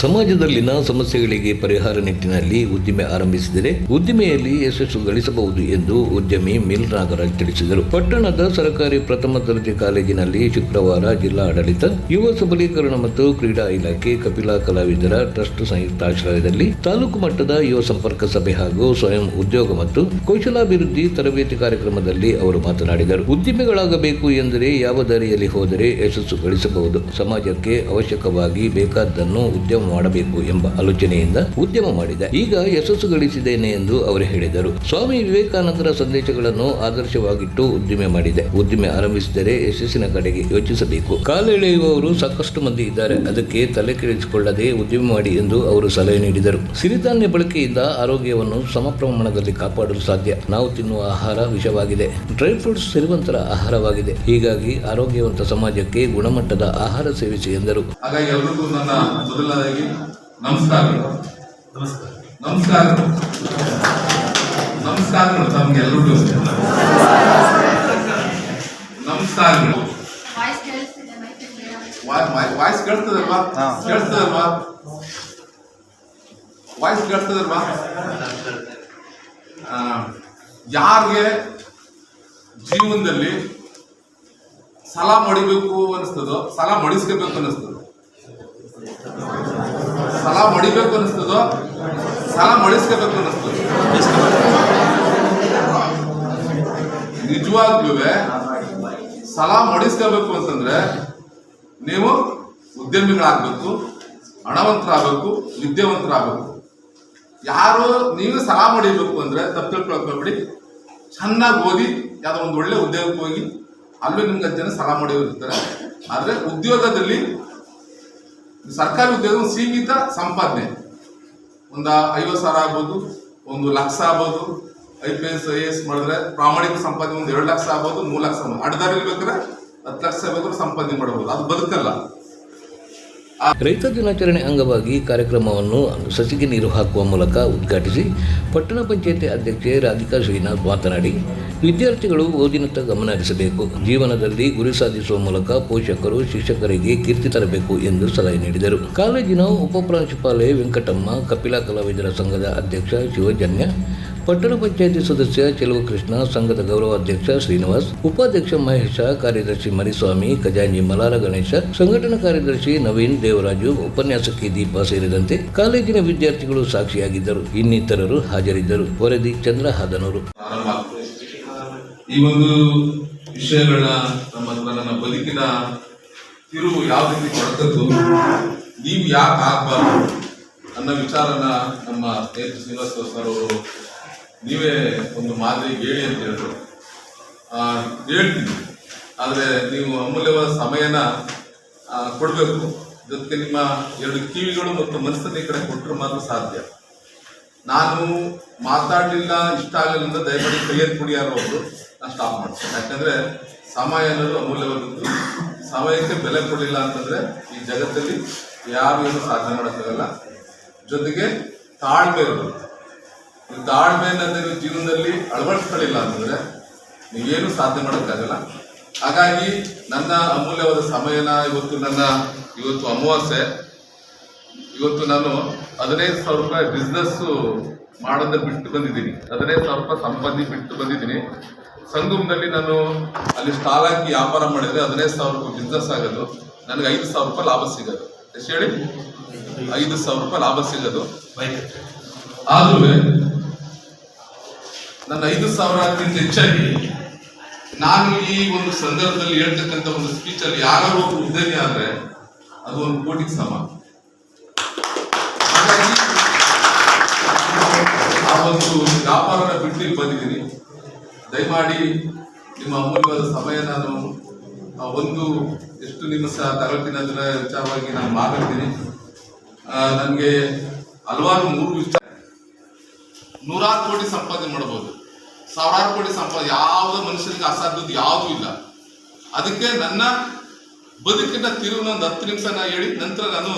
ಸಮಾಜದಲ್ಲಿನ ಸಮಸ್ಯೆಗಳಿಗೆ ಪರಿಹಾರ ನಿಟ್ಟಿನಲ್ಲಿ ಉದ್ದಿಮೆ ಆರಂಭಿಸಿದರೆ ಉದ್ದಿಮೆಯಲ್ಲಿ ಯಶಸ್ಸು ಗಳಿಸಬಹುದು ಎಂದು ಉದ್ಯಮಿ ಮಿಲ್ ನಾಗರಾಜ್ ತಿಳಿಸಿದರು. ಪಟ್ಟಣದ ಸರ್ಕಾರಿ ಪ್ರಥಮ ದರ್ಜೆ ಕಾಲೇಜಿನಲ್ಲಿ ಶುಕ್ರವಾರ ಜಿಲ್ಲಾ ಆಡಳಿತ, ಯುವ ಸಬಲೀಕರಣ ಮತ್ತು ಕ್ರೀಡಾ ಇಲಾಖೆ, ಕಪಿಲಾ ಕಲಾವಿದರ ಟ್ರಸ್ಟ್ ಸಂಯುಕ್ತಾಶ್ರಯದಲ್ಲಿ ತಾಲೂಕು ಮಟ್ಟದ ಯುವ ಸಂಪರ್ಕ ಸಭೆ ಹಾಗೂ ಸ್ವಯಂ ಉದ್ಯೋಗ ಮತ್ತು ಕೌಶಲಾಭಿವೃದ್ಧಿ ತರಬೇತಿ ಕಾರ್ಯಕ್ರಮದಲ್ಲಿ ಅವರು ಮಾತನಾಡಿದರು. ಉದ್ಯಮಿಗಳಾಗಬೇಕು ಎಂದರೆ ಯಾವ ದಾರಿಯಲ್ಲಿ ಹೋದರೆ ಯಶಸ್ಸು ಗಳಿಸಬಹುದು. ಸಮಾಜಕ್ಕೆ ಅವಶ್ಯಕವಾಗಿ ಬೇಕಾದ್ದನ್ನು ಉದ್ಯಮ ಮಾಡಬೇಕು ಎಂಬ ಆಲೋಚನೆಯಿಂದ ಉದ್ಯಮ ಮಾಡಿದೆ. ಈಗ ಯಶಸ್ಸು ಗಳಿಸಿದ್ದೇನೆ ಎಂದು ಅವರು ಹೇಳಿದರು. ಸ್ವಾಮಿ ವಿವೇಕಾನಂದರ ಸಂದೇಶಗಳನ್ನು ಆದರ್ಶವಾಗಿಟ್ಟು ಉದ್ದಿಮೆ ಮಾಡಿದೆ. ಉದ್ದಿಮೆ ಆರಂಭಿಸಿದರೆ ಯಶಸ್ಸಿನ ಕಡೆಗೆ ಯೋಚಿಸಬೇಕು. ಕಾಲೆಳೆಯುವವರು ಸಾಕಷ್ಟು ಮಂದಿ ಇದ್ದಾರೆ. ಅದಕ್ಕೆ ತಲೆ ಕೆಡಿಸಿಕೊಳ್ಳದೆ ಉದ್ಯಮ ಮಾಡಿ ಎಂದು ಅವರು ಸಲಹೆ ನೀಡಿದರು. ಸಿರಿಧಾನ್ಯ ಬಳಕೆಯಿಂದ ಆರೋಗ್ಯವನ್ನು ಸಮ ಪ್ರಮಾಣದಲ್ಲಿ ಕಾಪಾಡಲು ಸಾಧ್ಯ. ನಾವು ತಿನ್ನುವ ಆಹಾರ ವಿಷವಾಗಿದೆ. ಡ್ರೈ ಫ್ರೂಟ್ಸ್ ಸಿರಿವಂತರ ಆಹಾರವಾಗಿದೆ. ಹೀಗಾಗಿ ಆರೋಗ್ಯವಂತ ಸಮಾಜಕ್ಕೆ ಗುಣಮಟ್ಟದ ಆಹಾರ ಸೇವಿಸಿ ಎಂದರು. ಹಾಗಾಗಿ ಎಲ್ಲರಿಗೂ ನನ್ನ ಮೊದಲನೇದಾಗಿ ನಮಸ್ಕಾರಗಳು. ತಮಗೆಲ್ಲರಿಗೂ ನಮಸ್ಕಾರಗಳು. ವಾಯ್ಸ್ ಕೇಳ್ತದಲ್ವಾ? ಯಾರಿಗೆ ಜೀವನದಲ್ಲಿ ಸಾಲ ಹೊಡಿಬೇಕು ಅನಿಸ್ತದೋ, ಸಾಲ ಹೊಡಿಸ್ಕೋಬೇಕು ಅನಿಸ್ತದೋ, ಸಾಲ ಹೊಡಿಬೇಕು ಅನಿಸ್ತದೋ, ಸಾಲ ಹೊಡಿಸ್ಕೋಬೇಕು ಅನಿಸ್ತದೋ, ನಿಜವಾಗ್ಲೂ ಸಾಲ ಹೊಡಿಸ್ಕೋಬೇಕು ಅಂತಂದ್ರೆ ನೀವು ಉದ್ಯಮಿಗಳಾಗಬೇಕು, ಹಣವಂತರಾಗಬೇಕು, ವಿದ್ಯಾವಂತರಾಗಬೇಕು. ಯಾರು ನೀವು ಸಾಲ ಹೊಡಿಬೇಕು ಅಂದ್ರೆ ತಪ್ಪು ತಿಳ್ಕೊಳ್ಬೇಡಿ. ಚೆನ್ನಾಗಿ ಓದಿ ಯಾವುದೋ ಒಂದು ಒಳ್ಳೆ ಉದ್ಯೋಗಕ್ಕೆ ಹೋಗಿ ಅಲ್ಲೂ ನಿಮ್ಗೆ ಜನ ಸಾಲ ಮಾಡಿರ್ತಾರೆ. ಆದರೆ ಉದ್ಯೋಗದಲ್ಲಿ ಸರ್ಕಾರಿ ಉದ್ಯೋಗ ಸೀಮಿತ ಸಂಪಾದನೆ, ಒಂದು 50,000 ಆಗ್ಬೋದು, 1,00,000 ಆಗ್ಬೋದು. IPS IAS ಮಾಡಿದ್ರೆ ಪ್ರಾಮಾಣಿಕ ಸಂಪಾದನೆ 2 ಲಕ್ಷ ಆಗ್ಬೋದು, 3 ಲಕ್ಷ ಆಗ್ಬೋದು. ಅಡ್ಡದಾರಿ ಬೇಕಾದ್ರೆ 10 ಲಕ್ಷ ಬೇಕಾದ್ರೂ ಸಂಪಾದನೆ ಮಾಡಬಹುದು. ಅದು ಬದುಕಲ್ಲ. ರೈತ ದಿನಾಚರಣೆ ಅಂಗವಾಗಿ ಕಾರ್ಯಕ್ರಮವನ್ನು ಸಸಿಗೆ ನೀರು ಹಾಕುವ ಮೂಲಕ ಉದ್ಘಾಟಿಸಿ ಪಟ್ಟಣ ಪಂಚಾಯಿತಿ ಅಧ್ಯಕ್ಷೆ ರಾಧಿಕಾ ಶ್ರೀನಾಥ್ ಮಾತನಾಡಿ, ವಿದ್ಯಾರ್ಥಿಗಳು ಓದಿನತ್ತ ಗಮನ ಹರಿಸಬೇಕು. ಜೀವನದಲ್ಲಿ ಗುರಿ ಸಾಧಿಸುವ ಮೂಲಕ ಪೋಷಕರು ಶಿಕ್ಷಕರಿಗೆ ಕೀರ್ತಿ ತರಬೇಕು ಎಂದು ಸಲಹೆ ನೀಡಿದರು. ಕಾಲೇಜಿನ ಉಪಪ್ರಾಂಶುಪಾಲೆ ವೆಂಕಟಮ್ಮ, ಕಪಿಲಾ ಕಲಾವಿದರ ಸಂಘದ ಅಧ್ಯಕ್ಷ ಶಿವಜನ್ಯ, ಪಟ್ಟಣ ಪಂಚಾಯಿತಿ ಸದಸ್ಯ ಚೆಲುವಕೃಷ್ಣ, ಸಂಘದ ಗೌರವಾಧ್ಯಕ್ಷ ಶ್ರೀನಿವಾಸ್, ಉಪಾಧ್ಯಕ್ಷ ಮಹೇಶ, ಕಾರ್ಯದರ್ಶಿ ಮರಿಸ್ವಾಮಿ, ಖಜಾಂಚಿ ಮಲಾರ ಗಣೇಶ, ಸಂಘಟನಾ ಕಾರ್ಯದರ್ಶಿ ನವೀನ್, ದೇವರಾಜು, ಉಪನ್ಯಾಸಕಿ ದೀಪಾ ಸೇರಿದಂತೆ ಕಾಲೇಜಿನ ವಿದ್ಯಾರ್ಥಿಗಳು ಸಾಕ್ಷಿಯಾಗಿದ್ದರು. ಇನ್ನಿತರರು ಹಾಜರಿದ್ದರು. ವರದಿ ಚಂದ್ರ ಹಾದನೂರು. ಈ ಒಂದು ವಿಷಯಗಳನ್ನ ನನ್ನ ಬದುಕಿನ ತಿರುವು ಯಾವ ರೀತಿ ಕೊಡ್ತದ್ದು, ನೀವು ಯಾಕೆ ಆಗ್ಬಾರ್ದು ಅನ್ನೋ ವಿಚಾರನ ನಮ್ಮ ಸ್ನೇಹಿತ ಶ್ರೀನಿವಾಸ ಸರ್ ಅವರು ನೀವೇ ಒಂದು ಮಾದರಿ ಹೇಳಿ ಅಂತ ಹೇಳಿದ್ರು. ಹೇಳ್ತೀನಿ, ಆದರೆ ನೀವು ಅಮೂಲ್ಯವಾದ ಸಮಯನ ಕೊಡಬೇಕು. ಜೊತೆಗೆ ನಿಮ್ಮ 2 ಕಿವಿಗಳು ಮತ್ತು ಮನಸ್ಸನ್ನು ಈ ಕಡೆ ಕೊಟ್ಟರು ಮಾತ್ರ ಸಾಧ್ಯ. ನಾನು ಮಾತಾಡಲಿಲ್ಲ, ಇಷ್ಟ ಆಗಲಿಲ್ಲ, ದಯಮಾಡಿ ಕೈಯಲ್ಲಿ ಕುಡಿಯಾರೋ ಅವರು ನಾನು ಸ್ಟಾಪ್ ಮಾಡ್ತೀನಿ. ಯಾಕಂದರೆ ಸಮಯ ಅನ್ನೋದು ಅಮೂಲ್ಯವಾದದ್ದು. ಸಮಯಕ್ಕೆ ಬೆಲೆ ಕೊಡಲಿಲ್ಲ ಅಂತಂದರೆ ಈ ಜಗತ್ತಲ್ಲಿ ಯಾರು ಏನು ಸಾಧನೆ ಮಾಡೋಕ್ಕಾಗಲ್ಲ. ಜೊತೆಗೆ ತಾಳ್ಮೆ ಇರೋದು. ತಾಳ್ಮೆಯನ್ನು ನೀವು ಜೀವನದಲ್ಲಿ ಅಳವಡಿಸ್ಕೊಳ್ಳಿಲ್ಲ ಅಂತಂದರೆ ನೀವೇನು ಸಾಧನೆ ಮಾಡೋಕ್ಕಾಗಲ್ಲ. ಹಾಗಾಗಿ ನನ್ನ ಅಮೂಲ್ಯವಾದ ಸಮಯನ ಇವತ್ತು ಅಮಾವಾಸ್ಯೆ, ಇವತ್ತು ನಾನು 15,000 ರೂಪಾಯಿ ಬಿಸ್ನೆಸ್ಸು ಮಾಡೋದನ್ನ ಬಿಟ್ಟು ಬಂದಿದ್ದೀನಿ. 15,000 ರೂಪಾಯಿ ಸಂಪಾದನೆ ಬಿಟ್ಟು ಬಂದಿದ್ದೀನಿ. ಸಂಗಮದಲ್ಲಿ ನಾನು ಅಲ್ಲಿ ಸ್ಟಾಲ್ ಹಾಕಿ ವ್ಯಾಪಾರ ಮಾಡಿದರೆ 15,000 ರೂಪಾಯಿ ಬಿಸ್ನೆಸ್ ಆಗೋದು, ನನಗೆ 5,000 ರೂಪಾಯಿ ಲಾಭ ಸಿಗೋದು. ಎಷ್ಟು ಹೇಳಿ? 5,000 ರೂಪಾಯಿ ಲಾಭ ಸಿಗೋದು. ಆದ್ರೂ ನನ್ನ 5,000ಕ್ಕಿಂತ ಹೆಚ್ಚಾಗಿ ನಾನು ಈ ಒಂದು ಸಂದರ್ಭದಲ್ಲಿ ಹೇಳ್ತಕ್ಕಂಥ ಒಂದು ಸ್ಪೀಚಲ್ಲಿ ಯಾರೋ ಒಬ್ಬರು ಉದ್ಯಮಿ ಆದರೆ ಅದು 1 ಕೋಟಿಗೆ ಸಮ. ಹಾಗಾಗಿ ಆ ಒಂದು ವ್ಯಾಪಾರನ ಬಿಟ್ಟು ಬಂದಿದ್ದೀನಿ. ದಯಮಾಡಿ ನಿಮ್ಮ ಅಮೂಲ್ಯವಾದ ಸಮಯ ನಾನು ಎಷ್ಟು ನಿಮ್ಮ ತಗೊಳ್ತೀನಿ ಅದರ ವಿಚಾರವಾಗಿ ನಾನು ಮಾತಾಡ್ತೀನಿ. ನನಗೆ ಹಲವಾರು 3 ವಿಚಾರ, 100 ಕೋಟಿ ಸಂಪಾದನೆ ಮಾಡಬಹುದು, 1000 ಕೋಟಿ ಸಂಪಾದನೆ, ಯಾವುದೋ ಮನುಷ್ಯನಿಗೆ ಅಸಾಧ್ಯದ್ದು ಯಾವುದೂ ಇಲ್ಲ. ಅದಕ್ಕೆ ನನ್ನ ಬದುಕಿನ ತಿರುವಿನ 10 ನಿಮಿಷ ಹೇಳಿ ನಂತರ ನಾನು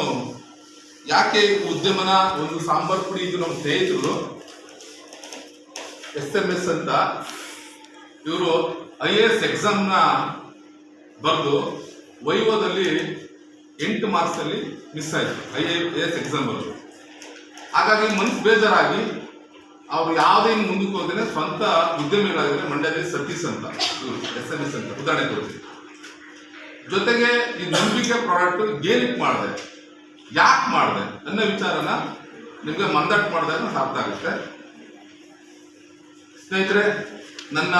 ಯಾಕೆ ಉದ್ಯಮನ ಒಂದು ಸಾಂಬಾರ್ ಪುಡಿ, ಇದು ನಮ್ಮ ಸ್ನೇಹಿತರು SMS ಅಂತ ಇವರು IAS ಎಕ್ಸಾಮ್ನ ಬರೆದು ವೈವೋದಲ್ಲಿ 8 ಮಾರ್ಕ್ಸಲ್ಲಿ ಮಿಸ್ ಆಯಿತು IAS ಎಕ್ಸಾಮಲ್ಲಿ. ಹಾಗಾಗಿ ಮನಸ್ಸು ಬೇಜಾರಾಗಿ ಅವ್ರು ಯಾವುದೇ ಮುಂದಕ್ಕೆ ಹೋದ್ರೆ ಸ್ವಂತ ಉದ್ಯಮಿಗಳಾಗಿದ್ರೆ ಮಂಡ್ಯದಲ್ಲಿ ಸತೀಶ್ ಅಂತ SMS ಅಂತ ಉದಾಹರಣೆ ಕೊಡ್ತೀವಿ. ಜೊತೆಗೆ ಈ ನಂಬಿಕೆ ಪ್ರಾಡಕ್ಟ್ ಏನಕ್ಕೆ ಮಾಡಿದೆ, ಯಾಕೆ ಮಾಡಿದೆ ಅನ್ನೋ ವಿಚಾರನ ನಿಮಗೆ ಮಂದಾಟ ಮಾಡಿದಾಗ ಅರ್ಥ ಆಗುತ್ತೆ. ಸ್ನೇಹಿತರೆ, ನನ್ನ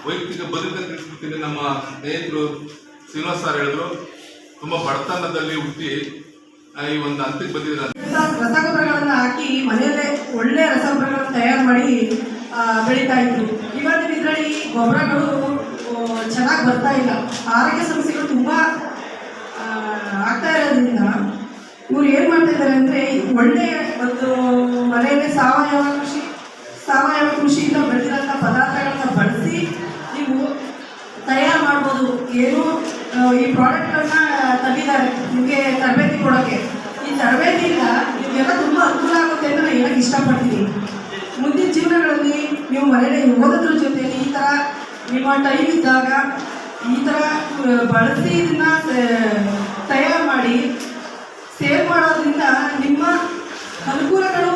ವೈಯಕ್ತಿಕ ಬದುಕನ್ನು ತಿಳಿಸ್ಬಿಡ್ತೀನಿ. ನಮ್ಮ ಸ್ನೇಹಿತರು ಶ್ರೀನಿವಾಸ್ ಸರ್ ಹೇಳಿದ್ರು, ತುಂಬ ಬಡತನದಲ್ಲಿ ಹುಟ್ಟಿ ಈ ಒಂದು ಹಂತಕ್ಕೆ ಬಂದಿದ್ದಾರೆ. ರಸಗೊಬ್ಬರಗಳನ್ನು ಹಾಕಿ ಮನೆಯಲ್ಲೇ ಒಳ್ಳೆ ರಸಗೊಬ್ಬರಗಳನ್ನು ತಯಾರು ಮಾಡಿ ಬೆಳೀತಾ ಇದ್ರು. ಇವತ್ತಿನ ಇದರಲ್ಲಿ ಗೊಬ್ಬರಗಳು ಚೆನ್ನಾಗಿ ಬರ್ತಾ ಇಲ್ಲ. ಆರೋಗ್ಯ ಸಮಸ್ಯೆಗಳು ತುಂಬ ಆಗ್ತಾ ಇರೋದ್ರಿಂದ ಇವ್ರು ಏನು ಮಾಡ್ತಾ ಇದ್ದಾರೆ ಅಂದರೆ, ಒಳ್ಳೆ ಒಂದು ಮನೆಯಲ್ಲೇ ಸಾವಯವ ಕೃಷಿಯಿಂದ ಬೆಳೆದಿರೋಂಥ ಪದಾರ್ಥಗಳನ್ನ ಬಳಸಿ ನೀವು ತಯಾರು ಮಾಡ್ಬೋದು. ಏನು ಈ ಪ್ರಾಡಕ್ಟ್ಗಳನ್ನ ತಂದಿದ್ದಾರೆ ನಿಮಗೆ ತರಬೇತಿ ಕೊಡೋಕ್ಕೆ. ಈ ತರಬೇತಿಯಿಂದ ನಿಮಗೆಲ್ಲ ತುಂಬ ಅನುಕೂಲ ಆಗುತ್ತೆ ಅಂತ ನಾನು ಹೇಳಕ್ಕೆ ಇಷ್ಟಪಡ್ತೀನಿ. ಮುಂದಿನ ಜೀವನಗಳಲ್ಲಿ ನೀವು ಮನೆಯಲ್ಲಿ ಓದೋದ್ರ ಜೊತೆಯಲ್ಲಿ ಈ ಥರ ನಿಮ್ಮ ಟೈಮ್ ಇದ್ದಾಗ ಈ ಥರ ಬಳಸಿ ಇದನ್ನ ತಯಾರು ಮಾಡಿ ಸೇಲ್ ಮಾಡೋದ್ರಿಂದ ನಿಮ್ಮ ಅನುಕೂಲಗಳು